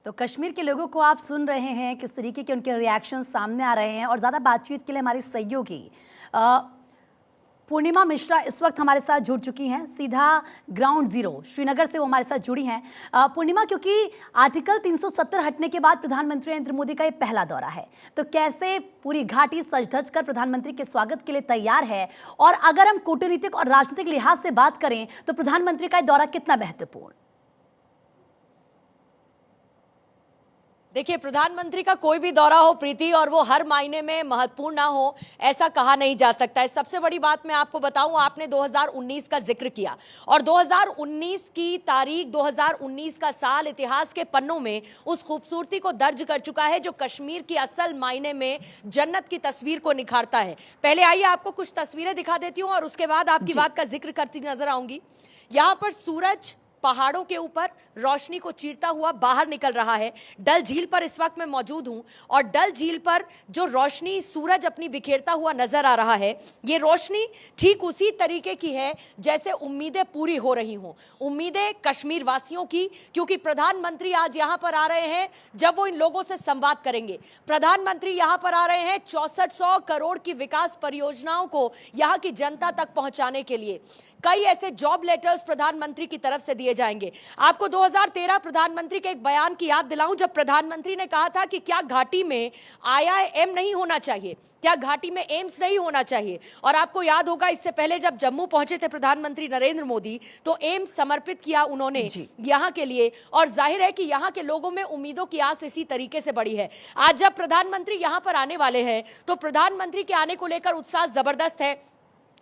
तो कश्मीर के लोगों को आप सुन रहे हैं, किस तरीके के उनके रिएक्शन सामने आ रहे हैं। और ज़्यादा बातचीत के लिए हमारी सहयोगी पूर्णिमा मिश्रा इस वक्त हमारे साथ जुड़ चुकी हैं, सीधा ग्राउंड जीरो श्रीनगर से वो हमारे साथ जुड़ी हैं। पूर्णिमा, क्योंकि आर्टिकल 370 हटने के बाद प्रधानमंत्री नरेंद्र मोदी का ये पहला दौरा है, तो कैसे पूरी घाटी सज धज कर प्रधानमंत्री के स्वागत के लिए तैयार है? और अगर हम कूटनीतिक और राजनीतिक लिहाज से बात करें तो प्रधानमंत्री का दौरा कितना महत्वपूर्ण? देखिए, प्रधानमंत्री का कोई भी दौरा हो प्रीति, और वो हर मायने में महत्वपूर्ण ना हो, ऐसा कहा नहीं जा सकता है। सबसे बड़ी बात मैं आपको बताऊं, आपने 2019 का जिक्र किया और 2019 की तारीख, 2019 का साल इतिहास के पन्नों में उस खूबसूरती को दर्ज कर चुका है जो कश्मीर की असल मायने में जन्नत की तस्वीर को निखारता है। पहले आइए आपको कुछ तस्वीरें दिखा देती हूँ और उसके बाद आपकी बात का जिक्र करती नजर आऊंगी। यहाँ पर सूरज पहाड़ों के ऊपर रोशनी को चीरता हुआ बाहर निकल रहा है। डल झील पर इस वक्त मैं मौजूद हूं और डल झील पर जो रोशनी सूरज अपनी बिखेरता हुआ नजर आ रहा है, ये रोशनी ठीक उसी तरीके की है जैसे उम्मीदें पूरी हो रही हों, उम्मीदें कश्मीर वासियों की, क्योंकि प्रधानमंत्री आज यहां पर आ रहे हैं जब वो इन लोगों से संवाद करेंगे। प्रधानमंत्री यहां पर आ रहे हैं 6400 करोड़ की विकास परियोजनाओं को यहां की जनता तक पहुंचाने के लिए। कई ऐसे जॉब लेटर्स प्रधानमंत्री की तरफ से दिए जाएंगे। आपको 2013 प्रधानमंत्री के एक बयान की याद दिलाऊं, जब प्रधानमंत्री ने कहा था कि क्या घाटी में IIM नहीं होना चाहिए, क्या घाटी में एम्स नहीं होना चाहिए। और आपको याद होगा, इससे पहले जब जम्मू पहुंचे थे प्रधानमंत्री नरेंद्र मोदी, तो एम्स समर्पित किया उन्होंने यहां के लिए, और जाहिर है कि यहां के लोगों में उम्मीदों की आस इसी तरीके से बढ़ी है। आज जब प्रधानमंत्री यहां पर आने वाले हैं तो प्रधानमंत्री के आने को लेकर उत्साह जबरदस्त है।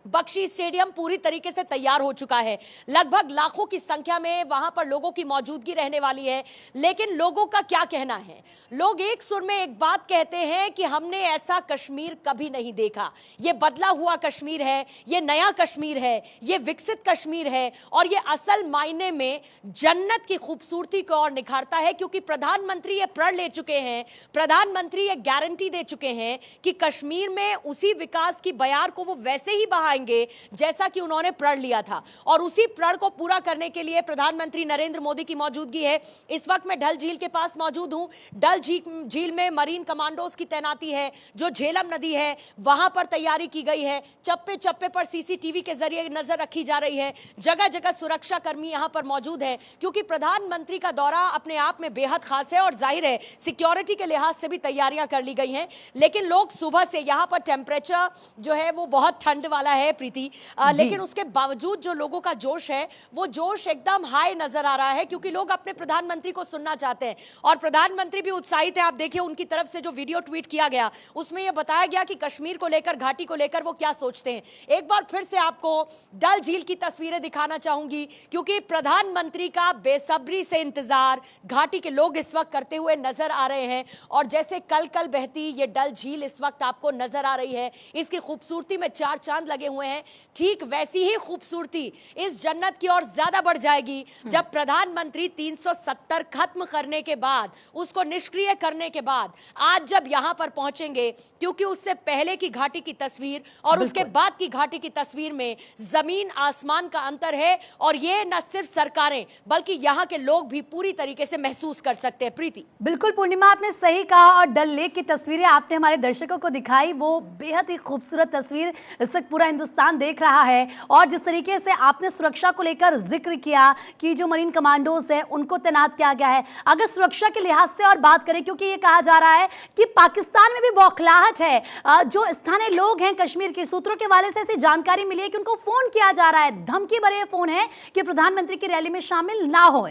बख्शी स्टेडियम पूरी तरीके से तैयार हो चुका है, लगभग लाखों की संख्या में वहां पर लोगों की मौजूदगी रहने वाली है। लेकिन लोगों का क्या कहना है? लोग एक सुर में एक बात कहते हैं कि हमने ऐसा कश्मीर कभी नहीं देखा। ये बदला हुआ कश्मीर है, ये नया कश्मीर है, ये विकसित कश्मीर है, और ये असल मायने में जन्नत की खूबसूरती को और निखारता है, क्योंकि प्रधानमंत्री ये प्रण ले चुके हैं, प्रधानमंत्री ये गारंटी दे चुके हैं कि कश्मीर में उसी विकास की बयार को वो वैसे ही बहा जैसा कि उन्होंने प्रण लिया था। और उसी प्रण को पूरा करने के लिए प्रधानमंत्री नरेंद्र मोदी की मौजूदगी है। इस वक्त मैं डल झील के पास मौजूद हूं। डल झील में मरीन कमांडोज की तैनाती है, जो झेलम नदी है वहां पर तैयारी की गई है। चप्पे चप्पे पर CCTV के जरिए नजर रखी जा रही है। जगह जगह सुरक्षा कर्मी यहां पर मौजूद है, क्योंकि प्रधानमंत्री का दौरा अपने आप में बेहद खास है और जाहिर है सिक्योरिटी के लिहाज से भी तैयारियां कर ली गई हैं। लेकिन लोग सुबह से, यहां पर टेम्परेचर जो है वो बहुत ठंड वाला है प्रीति, लेकिन उसके बावजूद जो लोगों का जोश है वो जोश एकदम हाई नजर आ रहा है, क्योंकि लोग अपने प्रधानमंत्री को सुनना चाहते हैं और प्रधानमंत्री भी उत्साहित है। आप देखिए, उनकी तरफ से जो वीडियो ट्वीट किया गया उसमें यह बताया गया कि कश्मीर को लेकर, घाटी को लेकर वो क्या सोचते हैं। एक बार फिर से आपको डल झील की तस्वीरें दिखाना चाहूंगी, क्योंकि प्रधानमंत्री का बेसब्री से इंतजार घाटी के लोग इस वक्त करते हुए नजर आ रहे हैं। और जैसे कल कल बहती ये डल झील इस वक्त आपको नजर आ रही है, इसकी खूबसूरती में चार चांद लगे हुए हैं, ठीक वैसी ही खूबसूरती इस जन्नत की ओर ज्यादा बढ़ जाएगी जब प्रधानमंत्री 370 खत्म करने के बाद, उसको निष्क्रिय करने के बाद आज जब यहां पर पहुंचेंगे, क्योंकि उससे पहले की घाटी की तस्वीर और उसके बाद की घाटी की तस्वीर में जमीन आसमान का अंतर है। और ये न सिर्फ सरकारें बल्कि यहां के लोग भी पूरी तरीके से महसूस कर सकते हैं। प्रीति, बिल्कुल पूर्णिमा, आपने सही कहा। और डल लेक की तस्वीरें आपने हमारे दर्शकों को दिखाई, वो बेहद ही खूबसूरत तस्वीर इस वक्त पूरा हिंदुस्तान देख रहा है। और जिस तरीके से आपने सुरक्षा को लेकर जिक्र किया कि जो मरीन कमांडोज हैं उनको तैनात किया गया है, अगर सुरक्षा के लिहाज से और बात करें, क्योंकि ये कहा जा रहा है कि पाकिस्तान में भी बौखलाहट है, जो स्थानीय लोग हैं कश्मीर के, सूत्रों के वाले से ऐसी जानकारी मिली है कि उनको फोन किया जा रहा है, धमकी भरे फोन है कि प्रधानमंत्री की रैली में शामिल ना हों।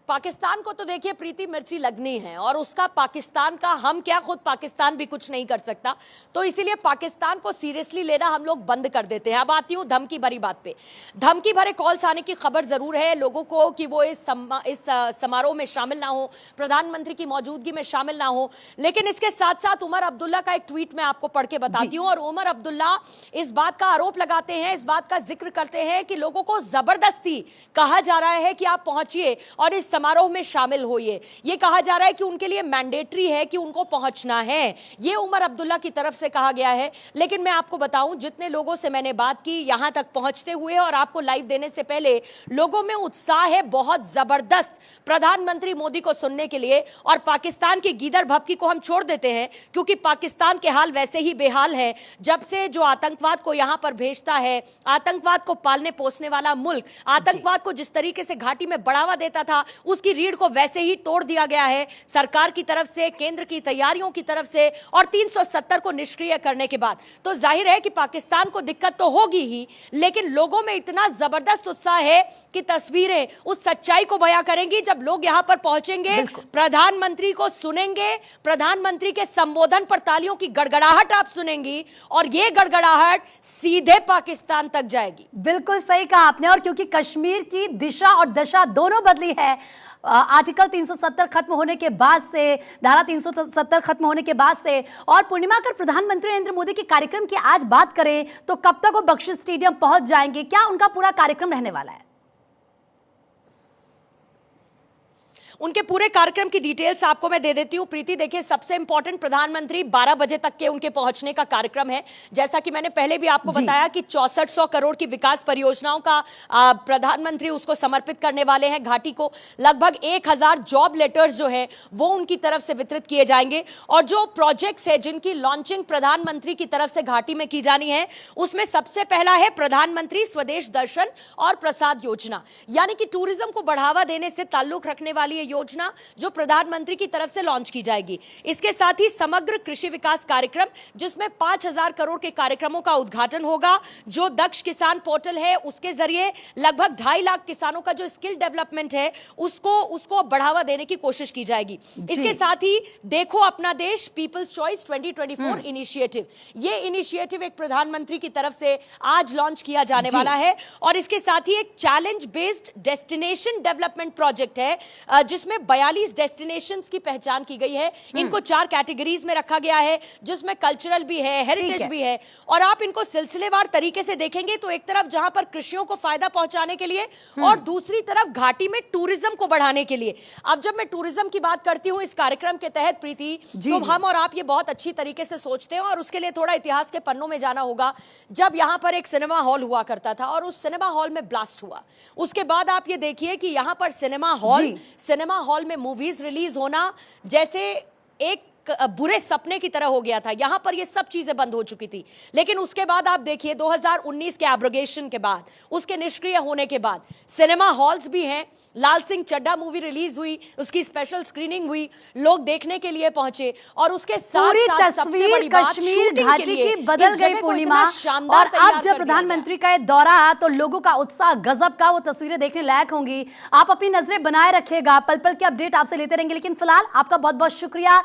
पाकिस्तान को तो देखिए प्रीति, मिर्ची लगनी है, और उसका पाकिस्तान का, हम क्या खुद पाकिस्तान भी कुछ नहीं कर सकता, तो इसीलिए पाकिस्तान को सीरियसली लेना हम लोग बंद कर देते हैं। अब आती हूं धमकी भरी बात पे। धमकी भरे कॉल्स आने की खबर जरूर है लोगों को कि वो इस समारोह में शामिल ना हो, प्रधानमंत्री की मौजूदगी में शामिल ना हो। लेकिन इसके साथ साथ उमर अब्दुल्ला का एक ट्वीट मैं आपको पढ़ के बताती हूँ। और उमर अब्दुल्ला इस बात का आरोप लगाते हैं, इस बात का जिक्र करते हैं कि लोगों को जबरदस्ती कहा जा रहा है कि आप पहुंचिए पहुंचिए और इस समारोह में शामिल होइए। ये कहा जा रहा है कि उनके लिए मैंडेटरी है कि उनको पहुंचना है, ये उमर अब्दुल्ला की तरफ से कहा गया है। लेकिन मैं आपको बताऊं, जितने लोगों से मैंने बात की यहां तक पहुंचते हुए और आपको लाइव देने से पहले, लोगों में उत्साह है बहुत जबरदस्त प्रधानमंत्री मोदी को सुनने के लिए। और पाकिस्तान की गीदड़ भभकी को हम छोड़ देते हैं, क्योंकि पाकिस्तान के हाल वैसे ही बेहाल है। जब से जो आतंकवाद को यहां पर भेजता है, आतंकवाद को पालने पोसने वाला मुल्क, आतंकवाद को जिस तरीके से घाटी में बढ़ावा देता था, उसकी रीढ़ को वैसे ही तोड़ दिया गया है सरकार की तरफ से, केंद्र की तैयारियों की तरफ से, और 370 को निष्क्रिय करने के बाद। तो जाहिर है कि पाकिस्तान को दिक्कत तो होगी ही, लेकिन लोगों में इतना जबरदस्त उत्साह है कि तस्वीरें उस सच्चाई को बयां करेंगी। जब लोग यहां पर पहुंचेंगे, प्रधानमंत्री को सुनेंगे, प्रधानमंत्री के संबोधन पर तालियों की गड़गड़ाहट आप सुनेंगी, और यह गड़गड़ाहट सीधे पाकिस्तान तक जाएगी। बिल्कुल सही कहा आपने। और क्योंकि कश्मीर की दिशा और दशा दोनों बदली है, आर्टिकल 370 खत्म होने के बाद से, धारा 370 खत्म होने के बाद से, और पूर्णिमा कर प्रधानमंत्री नरेंद्र मोदी के कार्यक्रम की आज बात करें तो कब तक वो बख्शी स्टेडियम पहुंच जाएंगे, क्या उनका पूरा कार्यक्रम रहने वाला है? उनके पूरे कार्यक्रम की डिटेल्स आपको मैं दे देती हूं प्रीति। देखिए, सबसे इंपॉर्टेंट, प्रधानमंत्री 12 बजे तक के उनके पहुंचने का कार्यक्रम है। जैसा कि मैंने पहले भी आपको बताया कि 6400 करोड़ की विकास परियोजनाओं का प्रधानमंत्री उसको समर्पित करने वाले हैं घाटी को। लगभग 1000 जॉब लेटर्स जो है वो उनकी तरफ से वितरित किए जाएंगे। और जो प्रोजेक्ट्स है जिनकी लॉन्चिंग प्रधानमंत्री की तरफ से घाटी में की जानी है, उसमें सबसे पहला है प्रधानमंत्री स्वदेश दर्शन और प्रसाद योजना, यानी कि टूरिज्म को बढ़ावा देने से ताल्लुक रखने वाली योजना जो प्रधानमंत्री की तरफ से लॉन्च की जाएगी। इसके साथ ही समग्र कृषि विकास कार्यक्रम, जिसमें 5000 करोड़ के कार्यक्रमों का उद्घाटन होगा। जो दक्ष किसान पोर्टल है, उसके जरिए लगभग 2.5 लाख किसानों का जो स्किल डेवलपमेंट है उसको बढ़ावा देने की कोशिश की जाएगी। इसके साथ ही देखो अपना देश पीपल्स चॉइस 2024 इनिशिएटिव, ये इनिशिएटिव एक प्रधानमंत्री की तरफ से आज लॉन्च किया जाने वाला है। और इसके साथ ही एक challenge based destination development project है, जिसमें 42 डेस्टिनेशंस की पहचान की गई है। इनको 4 कैटेगरीज में रखा गया है, जिसमें कल्चरल भी है, हेरिटेज भी है। और आप इनको सिलसिलेवार तरीके से देखेंगे तो एक तरफ जहां पर कृषियों को फायदा पहुंचाने के लिए, और दूसरी तरफ घाटी में टूरिज्म को बढ़ाने के लिए। अब जब मैं टूरिज्म की बात करती हूं इस कार्यक्रम के तहत प्रीति, तो हम और आप ये बहुत अच्छी तरीके से सोचते हैं, और उसके लिए थोड़ा इतिहास के पन्नों में जाना होगा। जब यहां पर एक सिनेमा हॉल हुआ करता था और उस सिनेमा हॉल में ब्लास्ट हुआ, उसके बाद आप ये देखिए कि यहां पर सिनेमा हॉल में मूवीज रिलीज होना जैसे एक बुरे सपने की तरह हो गया था। यहां पर ये सब चीजें बंद हो चुकी थी। लेकिन उसके बाद आप देखिए 2019 के एब्रोगेशन के बाद, उसके निष्क्रिय होने के बाद सिनेमा हॉल्स भी हैं। लाल सिंह चड्ढा मूवी रिलीज हुई, उसकी स्पेशल स्क्रीनिंग हुई, लोग देखने के लिए पहुंचे। और उसके पूरी साथ सबसे बड़ी बात, कश्मीर घाटी की बदल गई पूर्णिमा। और अब जब प्रधानमंत्री का ये दौरा, तो लोगों का उत्साह गजब का, वो तस्वीरें देखने लायक होंगी। आप अपनी नजरें बनाए रखिएगा, पल पल की अपडेट आपसे लेते रहेंगे। लेकिन फिलहाल आपका बहुत बहुत शुक्रिया।